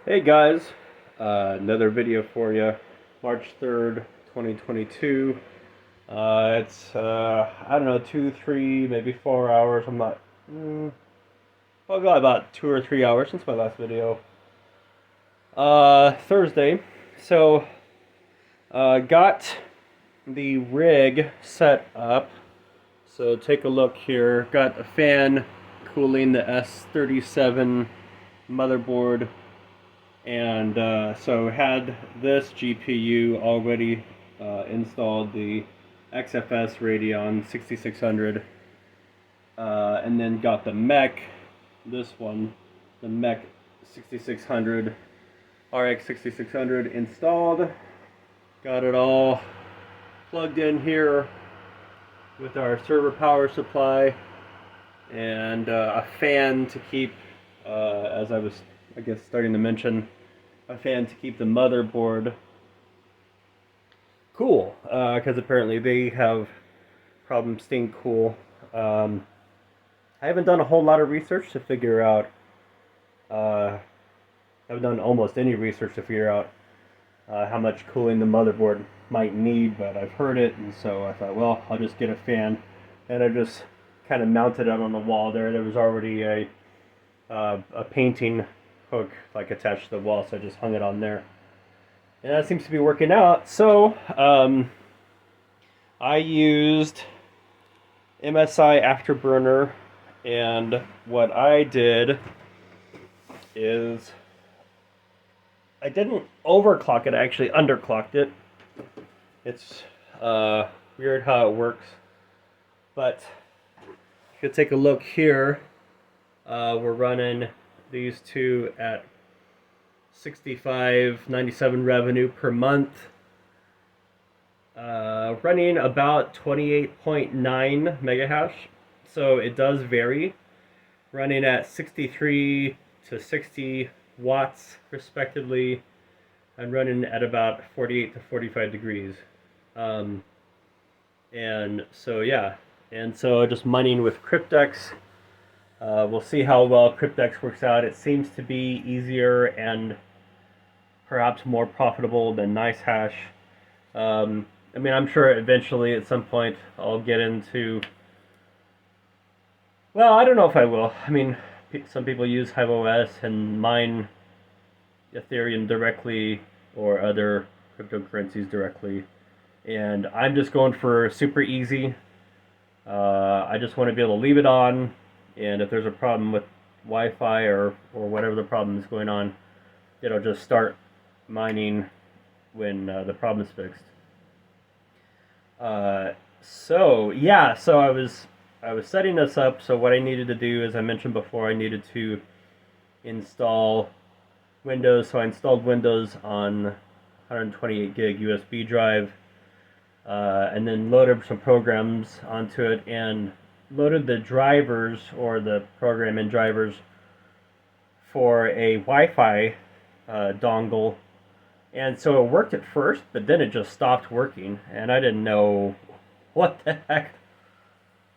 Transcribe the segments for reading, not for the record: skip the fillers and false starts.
Hey guys, another video for you. March 3rd, 2022. I don't know, 2, 3, maybe 4 hours. I'm not, probably about 2 or 3 hours since my last video. Thursday. So, got the rig set up. So take a look here. Got a fan cooling the S37 motherboard. And so had this GPU already installed, the XFS Radeon 6600, and then got the mech, this one, the mech 6600, RX 6600 installed. Got it all plugged in here with our server power supply and a fan to keep, as I was, I guess, starting to mention, a fan to keep the motherboard cool, because apparently they have problems staying cool. I haven't done a whole lot of research to figure out, I haven't done almost any research to figure out how much cooling the motherboard might need, but I've heard it, and so I thought, well, I'll just get a fan, and I just kind of mounted it on the wall there. There was already a painting hook like attached to the wall, so I just hung it on there, and that seems to be working out. So I used MSI Afterburner, and what I did is I didn't overclock it, I actually underclocked it. It's weird how it works, but if you take a look here, we're running these two at 65.97 revenue per month, running about 28.9 megahash. So it does vary, running at 63 to 60 watts respectively, and running at about 48 to 45 degrees. And so yeah, and so just mining with Cryptex. We'll see how well Cryptex works out. It seems to be easier and perhaps more profitable than NiceHash. I mean, I'm sure eventually at some point I'll get into, well, I don't know if I will. I mean, some people use HiveOS and mine Ethereum directly or other cryptocurrencies directly, and I'm just going for super easy. I just want to be able to leave it on, and if there's a problem with Wi-Fi or whatever the problem is going on, it'll just start mining when the problem is fixed. So yeah, so I was setting this up. So what I needed to do, as I mentioned before, I needed to install Windows. So I installed Windows on 128 gig USB drive, and then loaded some programs onto it and loaded the drivers, or the program and drivers, for a Wi-Fi dongle. And so it worked at first, but then it just stopped working, and I didn't know what the heck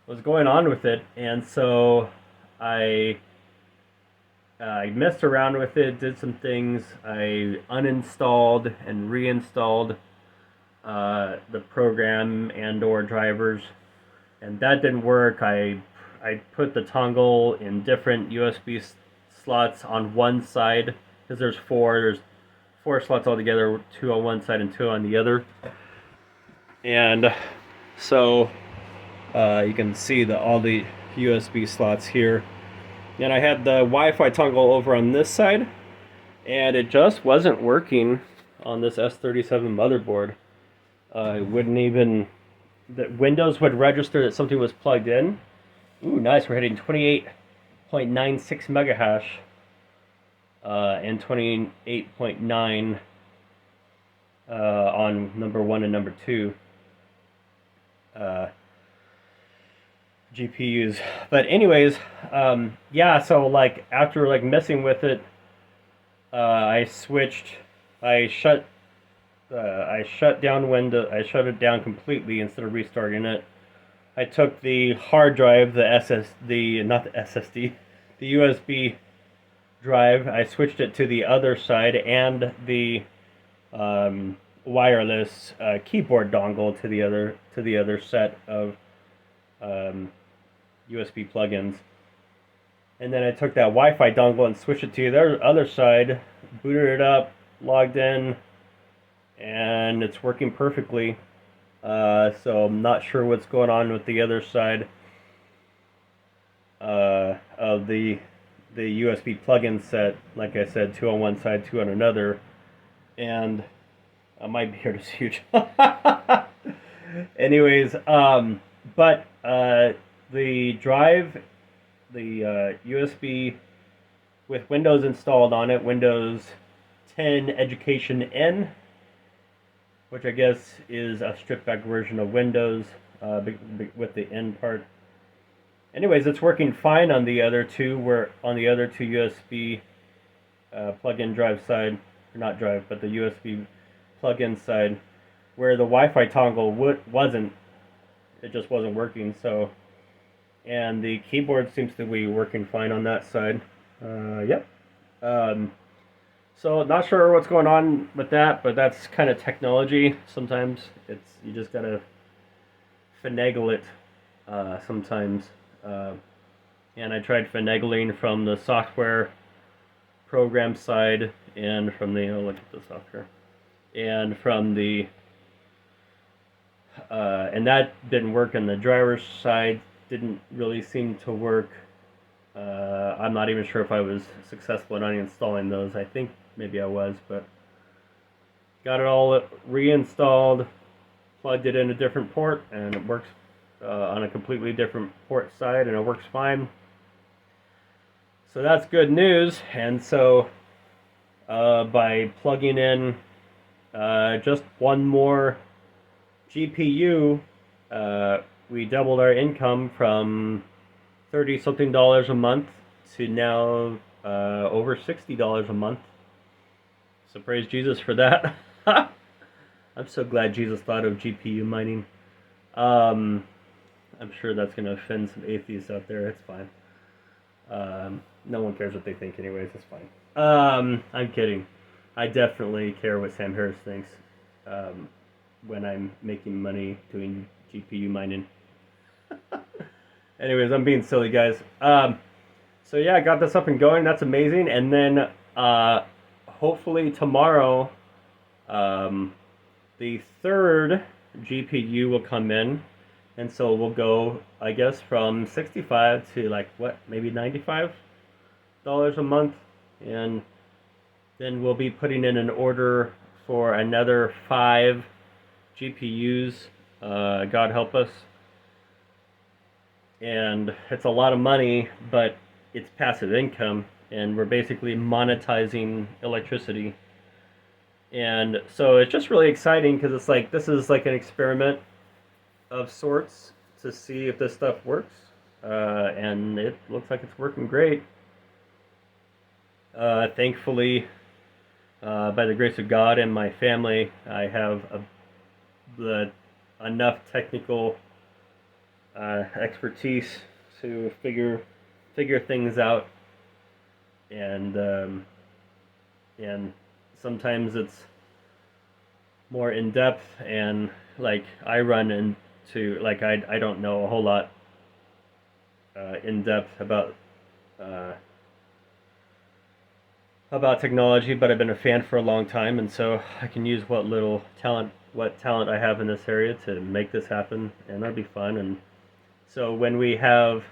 was going on with it. And so I messed around with it, did some things. I uninstalled and reinstalled the program and or drivers, and that didn't work. I put the dongle in different USB slots on one side, because there's four slots altogether, 2 on one side and 2 on the other. And so you can see all the USB slots here. And I had the Wi-Fi dongle over on this side, and it just wasn't working on this S37 motherboard. It wouldn't even, the Windows would register that something was plugged in. Ooh, nice, we're hitting 28.96 megahash. And 28.9 on number 1 and number 2 GPUs. But anyways, yeah, so like after like messing with it, I shut down Windows. I shut it down completely instead of restarting it. I took the hard drive, not the SSD, the USB drive. I switched it to the other side and the wireless keyboard dongle to the other set of USB plugins. And then I took that Wi-Fi dongle and switched it to the other side, booted it up, logged in, and it's working perfectly. So I'm not sure what's going on with the other side of the USB plug-in set. Like I said, two on one side, two on another, and my beard is huge. Anyways, but the drive, the USB with Windows installed on it, Windows 10 Education N, which I guess is a stripped back version of Windows with the N part. Anyways, it's working fine on the other two. We're on the other two USB plug-in drive side, or not drive, but the USB plug-in side, where the Wi-Fi dongle wasn't. It just wasn't working. So, and the keyboard seems to be working fine on that side. Yep. So not sure what's going on with that, but that's kind of technology. Sometimes you just gotta finagle it. Sometimes. And I tried finagling from the software program side and from the look at the software and from the and that didn't work, and the driver's side didn't really seem to work. I'm not even sure if I was successful in uninstalling those. I think maybe I was, but got it all reinstalled, plugged it in a different port, and it works on a completely different port side, and it works fine. So that's good news. And so by plugging in just one more GPU, we doubled our income from $30-something a month to now over $60 a month. So praise Jesus for that. I'm so glad Jesus thought of GPU mining. I'm sure that's going to offend some atheists out there. It's fine. No one cares what they think anyways. It's fine. I'm kidding. I definitely care what Sam Harris thinks when I'm making money doing GPU mining. Anyways, I'm being silly, guys. So yeah, I got this up and going. That's amazing. And then hopefully tomorrow, the third GPU will come in. And so we'll go, I guess, from 65 to like what, maybe $95 a month, and then we'll be putting in an order for another 5 GPUs. God help us. And it's a lot of money, but it's passive income, and we're basically monetizing electricity. And so it's just really exciting because it's like this is like an experiment of sorts to see if this stuff works, and it looks like it's working great. Thankfully, by the grace of God and my family, I have enough technical expertise to figure things out, and sometimes it's more in depth, and like I run into like I don't know a whole lot in depth about technology, but I've been a fan for a long time, and so I can use what talent I have in this area to make this happen, and that'll be fun. And so when we have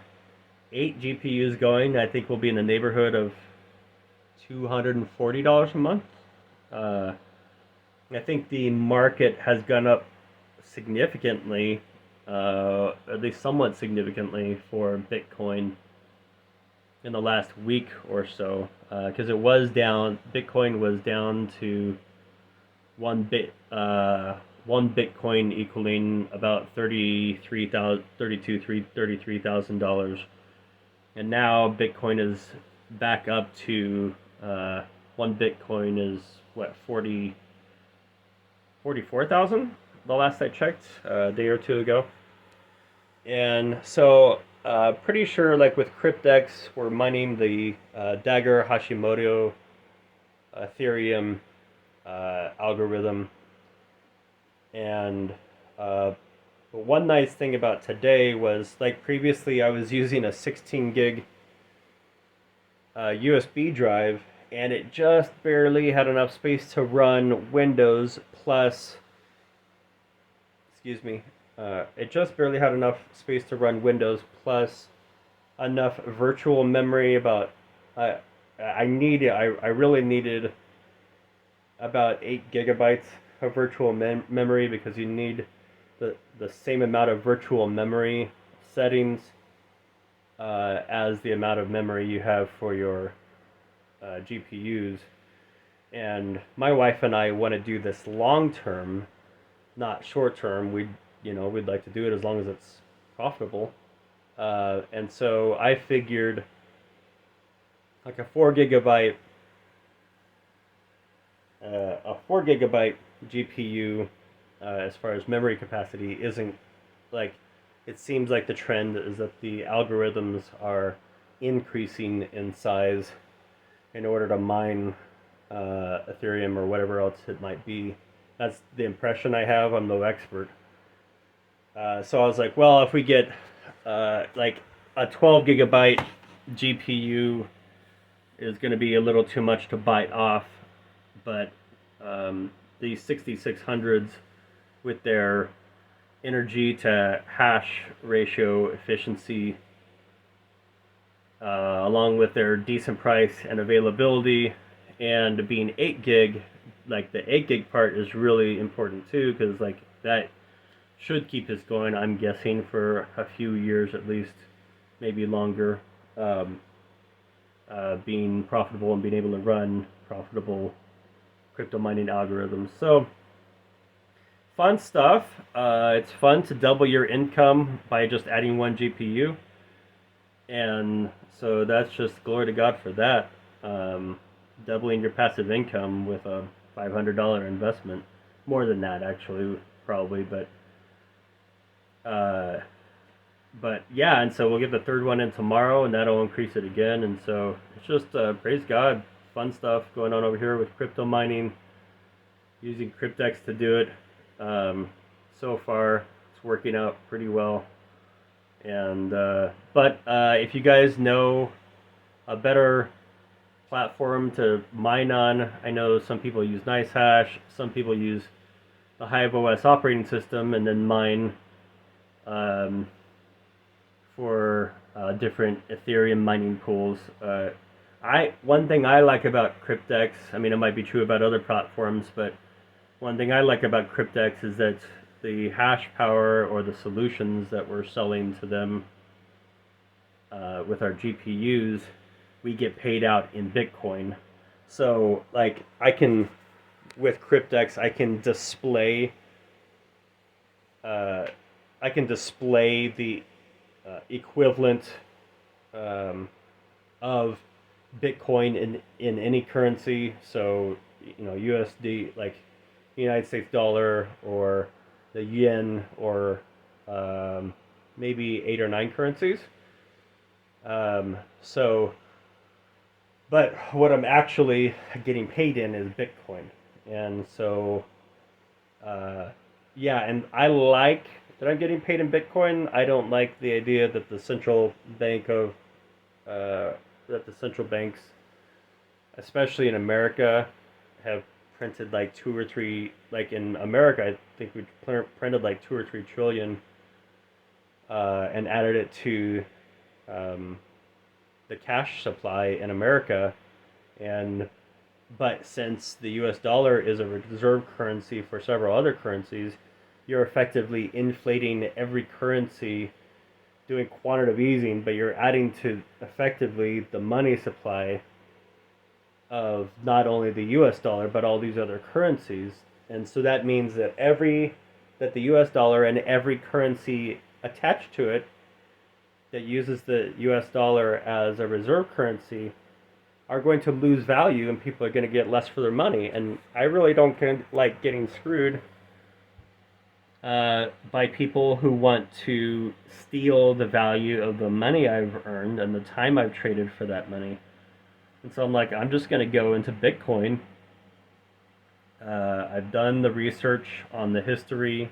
8 GPUs going, I think we'll be in the neighborhood of $240 a month. I think the market has gone up significantly, at least somewhat significantly, for Bitcoin in the last week or so, because it was down. Bitcoin was down to one Bitcoin equaling about $33,000, and now Bitcoin is back up to one Bitcoin is what, 44,000 the last I checked, a day or two ago. And so Pretty sure, like with Cryptex, we're mining the Dagger Hashimoto Ethereum algorithm. And but one nice thing about today was, like previously, I was using a 16 gig USB drive, and it just barely had enough space to run Windows plus. Excuse me. It just barely had enough space to run Windows plus enough virtual memory. About I really needed about 8 gigabytes of virtual memory, because you need the same amount of virtual memory settings as the amount of memory you have for your GPUs. And my wife and I want to do this long term, not short term. We'd like to do it as long as it's profitable. And so I figured like a 4 gigabyte GPU, as far as memory capacity, isn't like, it seems like the trend is that the algorithms are increasing in size in order to mine Ethereum or whatever else it might be. That's the impression I have. I'm no expert. So I was like, well, if we get like a 12 gigabyte GPU is going to be a little too much to bite off, but the 6600's with their energy to hash ratio efficiency, along with their decent price and availability, and being 8 gig, like the 8 gig part is really important too, because like that should keep us going, I'm guessing, for a few years at least, maybe longer, being profitable and being able to run profitable crypto mining algorithms. So fun stuff. It's fun to double your income by just adding one GPU, and so that's just glory to God for that. Doubling your passive income with a $500 investment, more than that actually, probably, but yeah. And so we'll get the third one in tomorrow, and that'll increase it again. And so it's just praise God, fun stuff going on over here with crypto mining, using Cryptex to do it. So far it's working out pretty well. And but if you guys know a better platform to mine on, I know some people use NiceHash, some people use the HiveOS operating system and then mine for different Ethereum mining pools. One thing I like about Cryptex, I mean, it might be true about other platforms, but one thing I like about Cryptex is that the hash power, or the solutions that we're selling to them with our GPUs, we get paid out in Bitcoin. So like with Cryptex, I can display the equivalent of Bitcoin in any currency. So USD, like United States dollar, or the yen, or maybe 8 or 9 currencies. But what I'm actually getting paid in is Bitcoin. And so, yeah, and I like that I'm getting paid in Bitcoin. I don't like the idea that the central banks, especially in America, have printed like 2 or 3, like in America, I think we printed like 2 or 3 trillion, and added it to the cash supply in America. But since the US dollar is a reserve currency for several other currencies, you're effectively inflating every currency, doing quantitative easing, but you're adding to effectively the money supply of not only the US dollar but all these other currencies. And so that means that the US dollar and every currency attached to it that uses the US dollar as a reserve currency are going to lose value, and people are going to get less for their money. And I really don't like getting screwed. by people who want to steal the value of the money I've earned and the time I've traded for that money. And so I'm like, I'm just going to go into Bitcoin. I've done the research on the history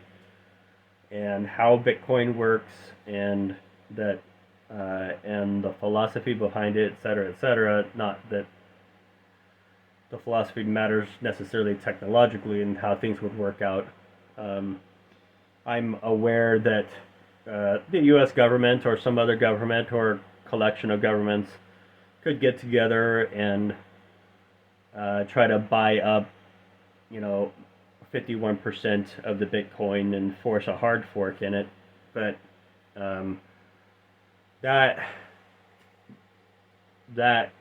and how Bitcoin works, and that and the philosophy behind it, etc., etc. Not that the philosophy matters necessarily technologically and how things would work out. I'm aware that the U.S. government or some other government or collection of governments could get together and try to buy up, 51% of the Bitcoin and force a hard fork in it. But um, that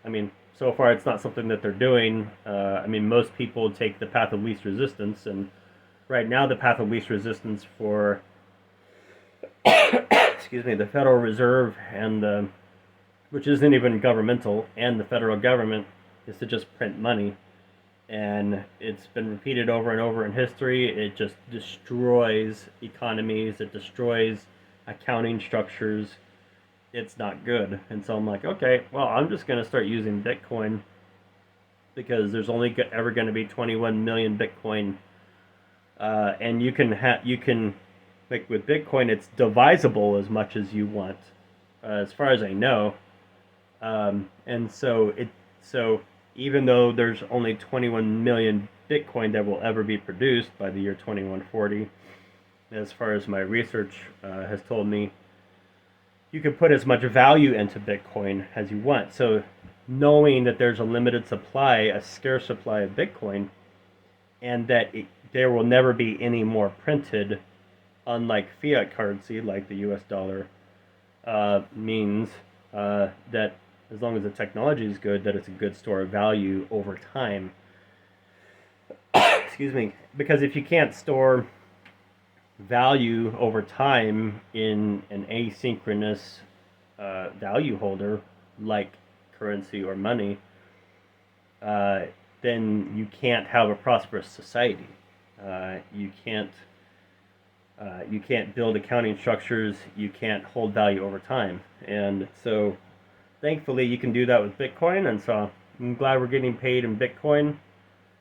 I mean, so far it's not something that they're doing. Most people take the path of least resistance, and right now the path of least resistance for excuse me, the Federal Reserve and which isn't even governmental, and the federal government is to just print money. And it's been repeated over and over in history. It just destroys economies. It destroys accounting structures. It's not good. And so I'm like, okay, well, I'm just going to start using Bitcoin, because there's only ever going to be 21 million Bitcoin. And you can like with Bitcoin, it's divisible as much as you want, as far as I know. And so even though there's only 21 million Bitcoin that will ever be produced by the year 2140, as far as my research has told me, you can put as much value into Bitcoin as you want. So knowing that there's a limited supply, a scarce supply of Bitcoin, and that there will never be any more printed, unlike fiat currency like the US dollar, means that as long as the technology is good, that it's a good store of value over time. Excuse me. Because if you can't store value over time in an asynchronous value holder like currency or money, then you can't have a prosperous society. You can't build accounting structures. You can't hold value over time. And so thankfully, you can do that with Bitcoin, and so I'm glad we're getting paid in Bitcoin,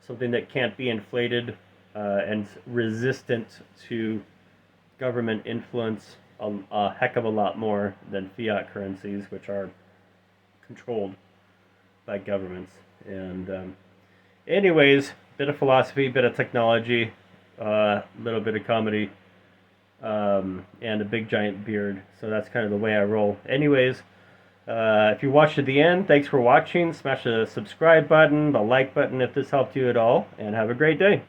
something that can't be inflated and resistant to government influence a heck of a lot more than fiat currencies, which are controlled by governments. And anyways, bit of philosophy, bit of technology, little bit of comedy, and a big giant beard. So that's kind of the way I roll. Anyways. If you watched to the end, thanks for watching. Smash the subscribe button, the like button if this helped you at all, and have a great day.